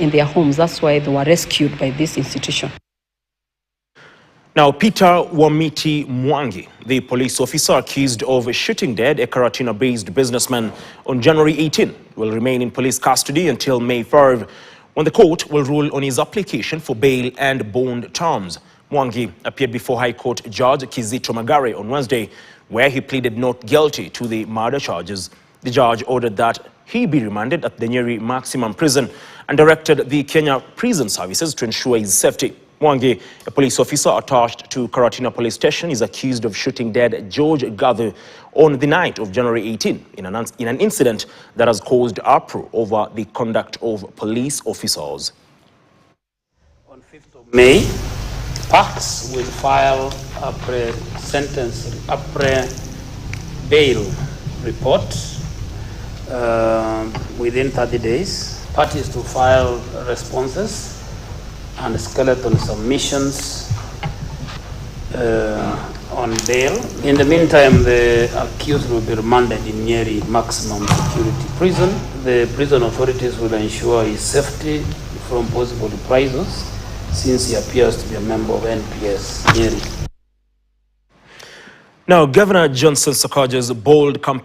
in their homes. That's why they were rescued by this institution. Now, Peter Wamiti Mwangi, the police officer accused of shooting dead a Karatina-based businessman on January 18, will remain in police custody until May 5, when the court will rule on his application for bail and bond terms. Mwangi appeared before High Court Judge Kizito Magare on Wednesday, where he pleaded not guilty to the murder charges. The judge ordered that he be remanded at the Nyeri Maximum Prison and directed the Kenya Prison Services to ensure his safety. Mwangi, a police officer attached to Karatina Police Station, is accused of shooting dead George Gathu on the night of January 18 in an incident that has caused uproar over the conduct of police officers. On 5th of May, PACS will file a bail report within 30 days. Parties to file responses and skeleton submissions on bail. In the meantime, the accused will be remanded in Nyeri Maximum Security Prison. The prison authorities will ensure his safety from possible reprisals, since he appears to be a member of NPS Nyeri. Now, Governor Johnson Sakaja's bold campaign